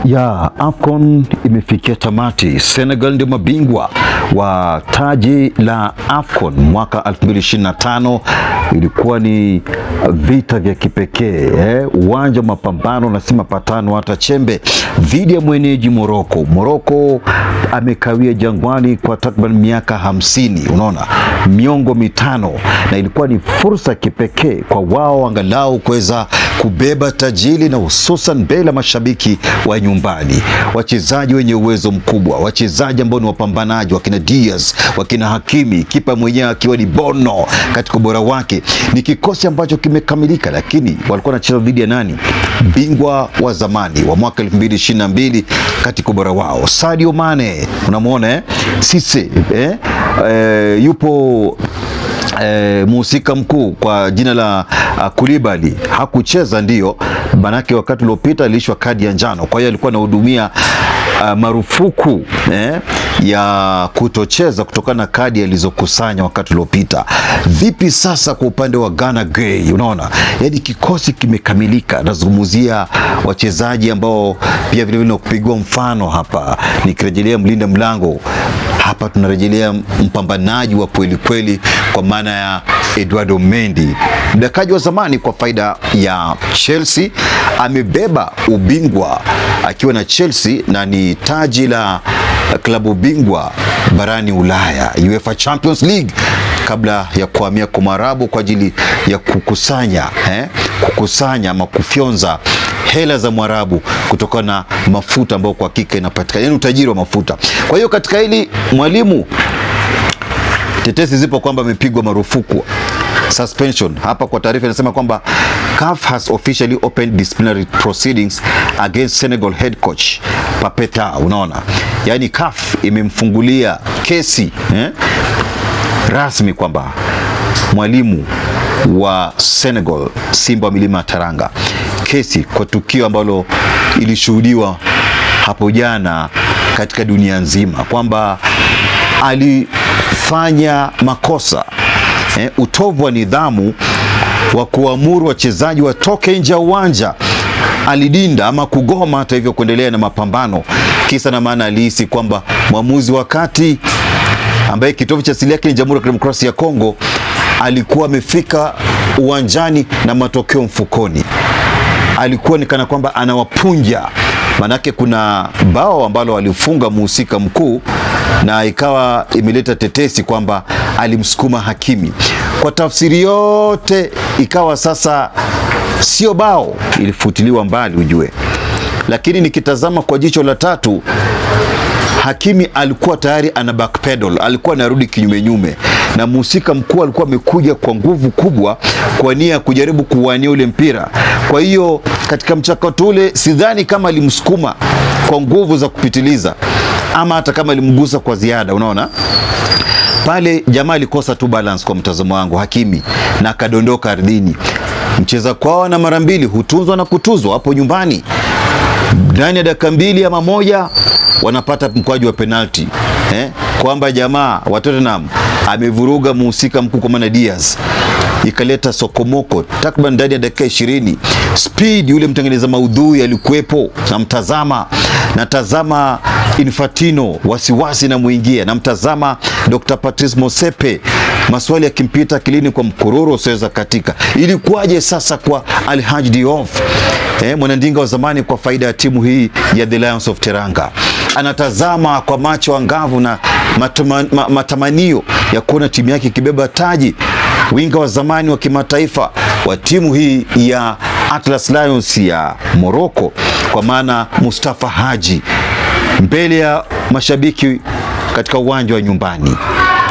Ya AFCON imefikia tamati. Senegal ndio mabingwa wa taji la AFCON mwaka 2025. Ilikuwa ni vita vya kipekee, uwanja wa mapambano na si mapatano hata chembe, dhidi ya mwenyeji Morocco. Morocco amekawia jangwani kwa takriban miaka 50, unaona, miongo mitano, na ilikuwa ni fursa kipekee kwa wao angalau kuweza kubeba tajili, na hususan mbele mashabiki wa nyumbani, wachezaji wenye uwezo mkubwa, wachezaji ambao ni wapambanaji, wakina Diaz, wakina Hakimi, kipa mwenyewe akiwa ni Bono katika ubora wake. Ni kikosi ambacho kimekamilika, lakini walikuwa wanacheza dhidi ya nani? Bingwa wa zamani wa mwaka 2022 katika ubora wao. Sadio Mane, unamuona Cisse, yupo mhusika mkuu kwa jina la Koulibaly hakucheza, ndio manake wakati uliopita alishwa kadi ya njano, kwa hiyo alikuwa anahudumia marufuku ya kutocheza kutokana na kadi alizokusanya wakati uliopita. Vipi sasa kwa upande wa Ghana Gray? Unaona, yani kikosi kimekamilika. Nazungumzia wachezaji ambao pia vile vile kupigwa mfano hapa, nikirejelea mlinda mlango hapa, tunarejelea mpambanaji wa kweli kweli kwa maana ya Eduardo Mendy, mdakaji wa zamani kwa faida ya Chelsea. Amebeba ubingwa akiwa na Chelsea na ni taji la klabu bingwa barani Ulaya, UEFA Champions League, kabla ya kuhamia kwa Mwarabu kwa ajili ya kukusanya ama kufyonza hela za Mwarabu kutokana na mafuta ambayo kwa hakika inapatikana, yani utajiri wa mafuta. Kwa hiyo katika hili Mwalimu, tetesi zipo kwamba amepigwa marufuku, suspension. Hapa kwa taarifa inasema kwamba CAF has officially opened disciplinary proceedings against Senegal head coach Pape Thiaw. Unaona, yani CAF imemfungulia kesi rasmi kwamba mwalimu wa Senegal, Simba wa Milima Taranga, kesi kwa tukio ambalo ilishuhudiwa hapo jana katika dunia nzima, kwamba alifanya makosa, utovu wa nidhamu wa kuamuru wachezaji watoke nje ya uwanja. Alidinda ama kugoma hata hivyo kuendelea na mapambano, kisa na maana alihisi kwamba mwamuzi wakati ambaye kitovu cha asili yake ni Jamhuri ya Kidemokrasia ya Kongo alikuwa amefika uwanjani na matokeo mfukoni. Alikuwa ni kana kwamba anawapunja, manake kuna bao ambalo alifunga mhusika mkuu na ikawa imeleta tetesi kwamba alimsukuma Hakimi. Kwa tafsiri yote ikawa sasa sio bao, ilifutiliwa mbali ujue. Lakini nikitazama kwa jicho la tatu, Hakimi alikuwa tayari ana backpedal, alikuwa anarudi kinyume, na mhusika mkuu alikuwa amekuja kwa nguvu kubwa kwa nia kujaribu kuwania ule mpira. Kwa hiyo katika mchakato ule sidhani kama alimsukuma kwa nguvu za kupitiliza ama hata kama alimgusa kwa ziada. Unaona, pale jamaa alikosa tu balance kwa mtazamo wangu, Hakimi, na akadondoka ardhini. Mcheza kwao na mara mbili hutunzwa na kutuzwa hapo nyumbani. Ndani ya dakika mbili ama moja wanapata mkwaju wa penalty, kwamba jamaa wa Tottenham amevuruga mhusika mkuu kwa maana Diaz, ikaleta sokomoko takriban ndani ya dakika 20. Speed yule mtengeneza maudhui alikuwepo, natazama Infantino wasiwasi na muingia, namtazama Dr. Patrice Motsepe maswali yakimpita akilini kwa mkororo usiweza katika. Ilikuwaje sasa kwa Alhaji Diouf, mwanandinga wa zamani kwa faida ya timu hii ya The Lions of Teranga? Anatazama kwa macho angavu na matamanio ya kuona timu yake ikibeba taji. Winga wa zamani wa kimataifa wa timu hii ya Atlas Lions ya Morocco kwa maana Mustafa Haji, mbele ya mashabiki katika uwanja wa nyumbani.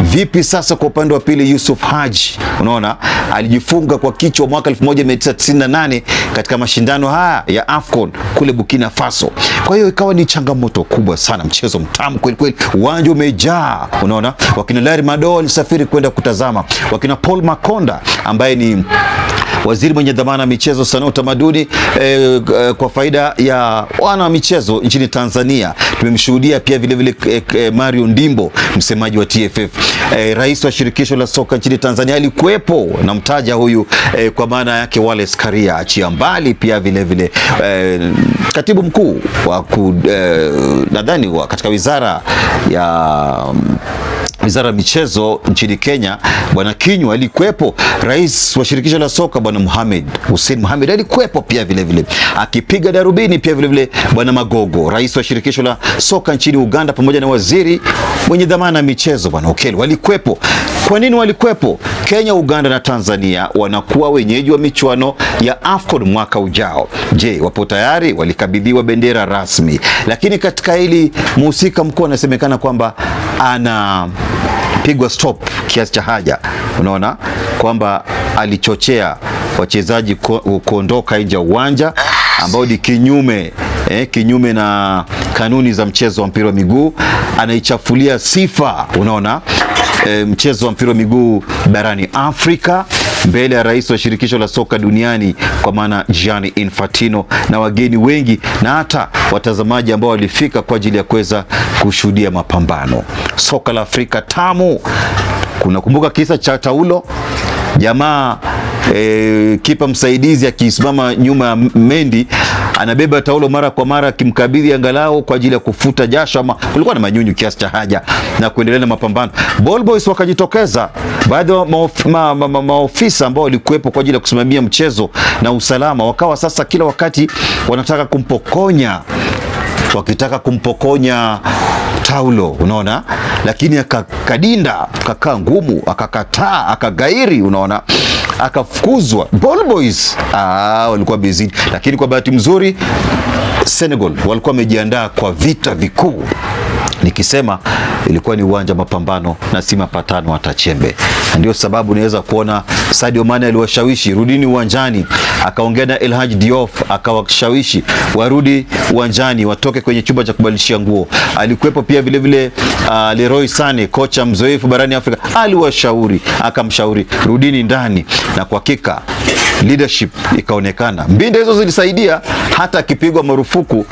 Vipi sasa kwa upande wa pili? Yusuf Haji, unaona, alijifunga kwa kichwa mwaka 1998 katika mashindano haya ya AFCON kule Burkina Faso. Kwa hiyo ikawa ni changamoto kubwa sana, mchezo mtamu kweli kweli, uwanja umejaa. Unaona, wakina Larry Mado walisafiri kwenda kutazama, wakina Paul Makonda ambaye ni waziri mwenye dhamana ya michezo, sanaa, utamaduni kwa faida ya wana michezo nchini Tanzania. Tumemshuhudia pia vile vile Mario Ndimbo, msemaji wa TFF. Rais wa shirikisho la soka nchini Tanzania alikuwepo, na mtaja huyu kwa maana yake Wallace Karia. Achia mbali pia vile vile katibu mkuu wa nadhani katika wizara ya michezo nchini Kenya, Bwana Kinyua alikuwepo. Rais wa shirikisho la soka Bwana Hussein Mohamed alikuwepo pia vile vile, akipiga darubini pia vile vile Bwana Magogo, rais wa shirikisho la soka nchini Uganda, pamoja na waziri mwenye dhamana ya michezo Bwana Okello walikuwepo. Kwa nini walikuwepo? Kenya, Uganda na Tanzania wanakuwa wenyeji wa michuano ya AFCON mwaka ujao. Je, wapo tayari? Walikabidhiwa bendera rasmi, lakini katika hili mhusika mkuu anasemekana kwamba anapigwa stop kiasi cha haja. Unaona kwamba alichochea wachezaji kuondoka nje ya uwanja, ambao ni kinyume na kanuni za mchezo wa mpira wa miguu. Anaichafulia sifa, unaona, mchezo wa mpira wa miguu barani Afrika mbele ya rais wa shirikisho la soka duniani kwa maana Gianni Infantino na wageni wengi, na hata watazamaji ambao walifika kwa ajili ya kuweza kushuhudia mapambano. Soka la Afrika tamu. Kunakumbuka kisa cha Taulo, jamaa kipa msaidizi akisimama nyuma ya Mendy, anabeba Taulo mara kwa mara akimkabidhi angalau kwa ajili ya kufuta jasho, ama kulikuwa na manyunyu kiasi cha haja, na kuendelea na mapambano. Ball Boys wakajitokeza, baadhi ya maofisa ambao walikuwepo kwa ajili ya kusimamia mchezo na usalama, wakawa sasa kila wakati wanataka kumpokonya Taulo, unaona, lakini akakadinda, akakaa ngumu, akakataa, akagairi, unaona, akafukuzwa. Ball Boys walikuwa busy, lakini kwa bahati mzuri Senegal walikuwa wamejiandaa kwa vita vikuu. Nikisema ilikuwa ni uwanja mapambano na si mapatano hata chembe. Ndio sababu naweza kuona Sadio Mane aliwashawishi rudini uwanjani, akaongea na El Hadji Diouf akawashawishi warudi uwanjani, watoke kwenye chumba cha kubadilishia nguo. Alikuwepo pia vile vile Leroy Sane, kocha mzoefu barani Afrika, aliwashauri, akamshauri rudini ndani, na kwa hakika leadership ikaonekana. Mbinde hizo zilisaidia, hata akipigwa marufuku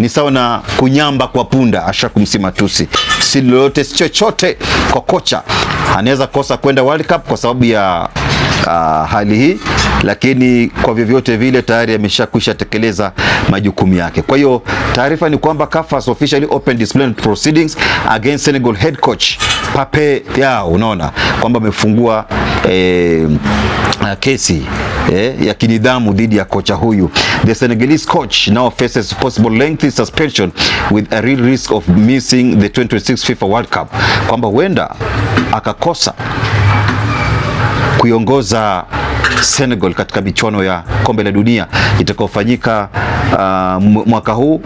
ni sawa na kunyamba kwa punda, ashakumsima tusi. Si lolote si chochote kwa kocha. Anaweza kosa kwenda World Cup kwa sababu ya hali hii, lakini kwa vyovyote vile tayari ameshakwisha tekeleza majukumu yake. Kwa hiyo taarifa ni kwamba CAF has officially opened disciplinary proceedings against Senegal head coach Pape Thiaw. Unaona kwamba amefungua kesi ya kinidhamu dhidi ya kocha huyu. The Senegalese coach now faces possible lengthy suspension with a real risk of missing the 2026 FIFA World Cup, kwamba huenda akakosa kuiongoza Senegal katika michuano ya kombe la dunia itakayofanyika mwaka huu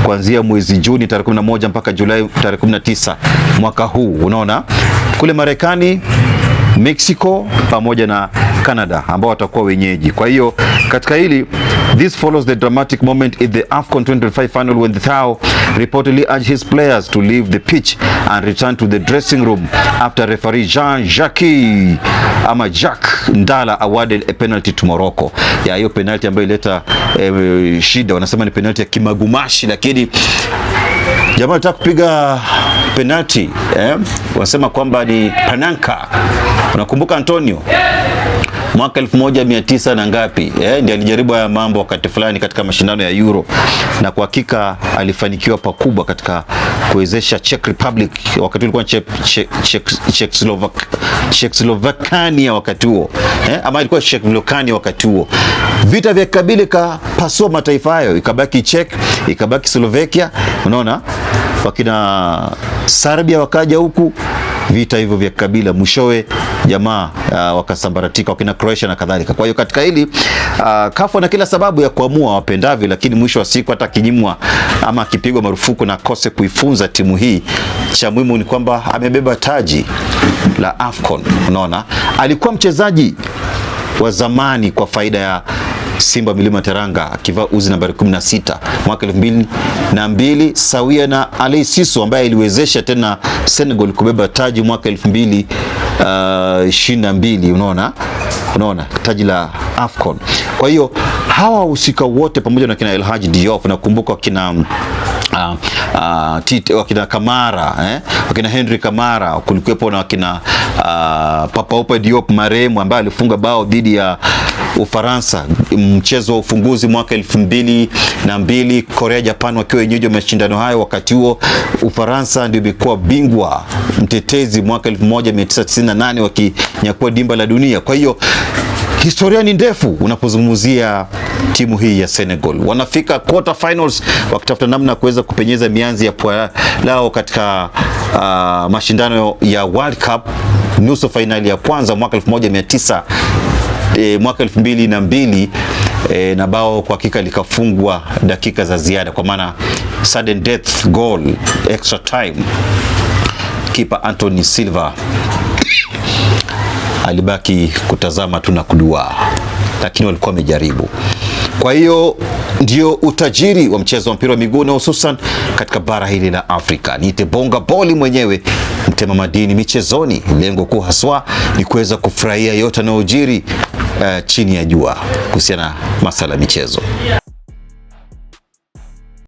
kuanzia mwezi Juni tarehe 11 mpaka Julai tarehe 19 mwaka huu, unaona, kule Marekani, Mexico pamoja na Canada ambao watakuwa wenyeji. Kwa hiyo katika hili, this follows the dramatic moment in the AFCON 2025 final when Thiaw reportedly urged his players to leave the pitch and return to the dressing room after referee Jacques Ndala awarded a penalty to Morocco. Ya hiyo penalty ambayo ileta shida, wanasema ni penalty ya kimagumashi, lakini jamaa anataka kupiga penalty wanasema kwamba ni Pananka. Unakumbuka Antonio mwaka 1900 na ngapi ndiye alijaribu haya mambo wakati fulani katika mashindano ya Euro, na kwa hakika alifanikiwa pakubwa katika kuwezesha Czech Republic, wakati ulikuwa Czechoslovakia wakati huo ama ilikuwa Czechoslovakia wakati huo. Vita vya kabila kapasua mataifa hayo, ikabaki Czech, ikabaki Slovakia, unaona, wakina Serbia wakaja huku, vita hivyo vya kabila mwishowe jamaa wakasambaratika, wakina Croatia na kadhalika. Kwa hiyo katika hili CAF na kila sababu ya kuamua wapendavyo, lakini mwisho wa siku hata kinyimwa ama akipigwa marufuku na kose kuifunza timu hii, cha muhimu ni kwamba amebeba taji la AFCON. Unaona, alikuwa mchezaji wa zamani kwa faida ya Simba Milima Teranga akivaa uzi nambari 16 mwaka 2002 sawia na Ali Siso ambaye iliwezesha tena Senegal kubeba taji mwaka 2022. Unaona, unaona, taji la AFCON. Kwa hiyo hawa wahusika wote pamoja na kina El Hadji Diop, nakumbuka wakina wakina Kamara, wakina Henry Kamara, kulikuwepo na wakina Papa Opa Diop marehemu ambaye alifunga bao dhidi ya Ufaransa mchezo wa ufunguzi mwaka 2002, Korea Japan wakiwa wenyeji wa mashindano hayo. Wakati huo Ufaransa ndio ilikuwa bingwa mtetezi mwaka 1998 wakinyakua dimba la dunia. Kwa hiyo historia ni ndefu unapozungumzia timu hii ya Senegal. Wanafika quarter finals wakitafuta namna kuweza kupenyeza mianzi ya pua lao katika mashindano ya World Cup, nusu finali ya kwanza mwaka 2002 na bao kwa hakika likafungwa dakika za ziada, kwa maana sudden death goal, extra time. Kipa Anthony Silva alibaki kutazama tu na kudua, lakini walikuwa wamejaribu. Kwa hiyo ndio utajiri wa mchezo wa mpira wa miguu na hususan katika bara hili la Afrika. Niite Bonga Boli mwenyewe, mtema madini michezoni. Lengo kuu haswa ni kuweza kufurahia yote yanayojiri chini ya jua kuhusiana na masala ya michezo.